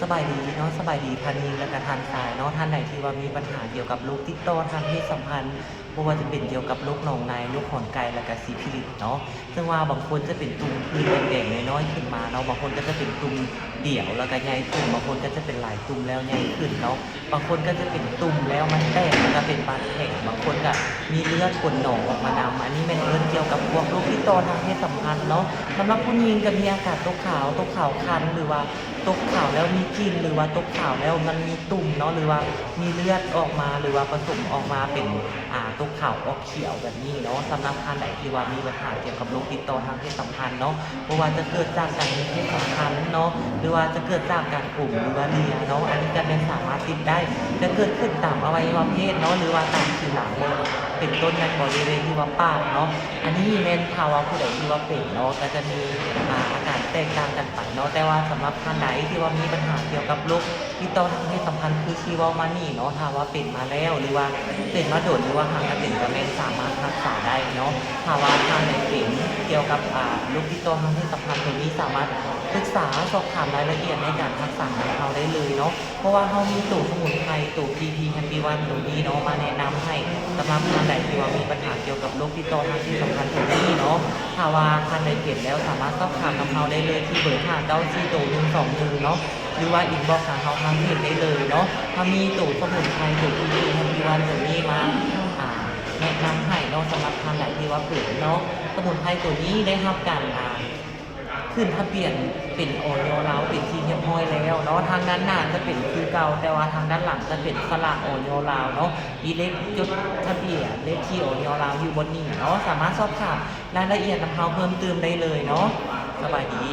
สบายดีเนาะสบายดีท่านนี้และก็ท่านสายเนาะท่านไหนที่ว่ามีปัญหาเกี่ยวกับโรคติดต่อทางเพศสัมพันธ์บ่ว่าจะเป็นเกี่ยวกับโรคหนองในโรคหอนไก่และก็ซิฟิลิสเนาะซึ่งว่าบางคนจะเป็นตุ่มพื้นแดงๆน้อยๆขึ้นมาเนาะบางคนก็จะเป็นตุ่มเดี่ยวแล้วก็ใหญ่ขึ้นบางคนก็จะเป็นหลายตุ่มแล้วใหญ่ขึ้นเนาะบางคนก็จะเป็นตุ่มแล้วมันแตกแล้วก็เป็นบาดแผลบางคนก็มีเลือดปนหนองออกมานำอันนี้แม่นเอิ้นเกี่ยวกับพวกโรคติดต่อทางเพศสัมพันธ์เนาะสำหรับผู้หญิงก็มีอาการตกขาวคันหรือว่าตกขาวแล้วมีกลิ่นหรือว่าตกขาวแล้วมันมีตุ่มเนาะหรือว่ามีเลือดออกมาหรือว่าผสมออกมาเป็นตกขาวออกเขียวแบบนี้เนาะสำหรับท่านใดที่ว่ามีปัญหาเกี่ยวกับโรคติดต่อทางเพศสัมพันธ์เนาะเพราะว่าจะเกิดจากการมีเพศสัมพันธ์เนาะหรือว่าจะเกิดจากการกลุ่มหรือว่าเลียเนาะอันนี้จะเป็นสามารถติดได้จะเกิดขึ้นตามอวัยวะเพศเนาะหรือว่าตามผิวหนังเป็นต้นในบริเวณที่ว่าปากเนาะอันนี้แม่นภาวะผู้ใดที่ว่าเป็นเนาะก็จะมีอาการแตกต่างกันไปเนาะแต่ว่าสำหรับท่านใดที่ว่ามีปัญหาเกี่ยวกับโรคติดต่อทางเพศสัมพันธ์คือชีวมานี่เนาะถ้าว่าเป็นมาแล้วหรือว่าเป็นมาโดนหรือว่าหากจะเป็นก็แม่นสามารถรักษาได้เนาะถ้าว่าท่านใดเป็นเกี่ยวกับโรคติดต่อทางเพศสัมพันธ์ตัวนี้สามารถปรึกษาสอบถามรายละเอียดในการรักษาของเราได้เลยเนาะเพราะว่าเรามีตู้สมุนไพรตู้ PP Happy One ตัวนี้เนาะมาแนะนำให้สำหรับท่านใดที่ว่ามีปัญหาเกี่ยวกับโรคติดต่อทางเพศสัมพันธ์ตัวนี้เนาะถ้าว่าท่านใดเปลี่ยนแล้วสามารถสอบถามกับเราได้เลยที่เบอร์594ตัว121เนาะหรือว่าอินบ็อกซ์หาเราทางเพจได้เลยเนาะถ้ามีตู้สมุนไพรตู้ PP Happy One ตัวนี้มาแนะนำให้เนาะสำหรับท่านใดที่ว่าเปลี่ยนเนาะสมุนไพรตัวนี้ได้รับการขึ้นทะเบียนเป็นออยลาวเป็นที่เรียบร้อยแล้วเนาะทางด้านหน้าจะเป็นคือเก่าแต่ว่าทางด้านหลังจะเป็นสลากออยลาวเนาะมีเลขจดทะเบียนเลขที่ออยลาวอยู่บนนี้เนาะสามารถสอบถามรายละเอียดกับเราเพิ่มเติมได้เลยเนาะสบายดี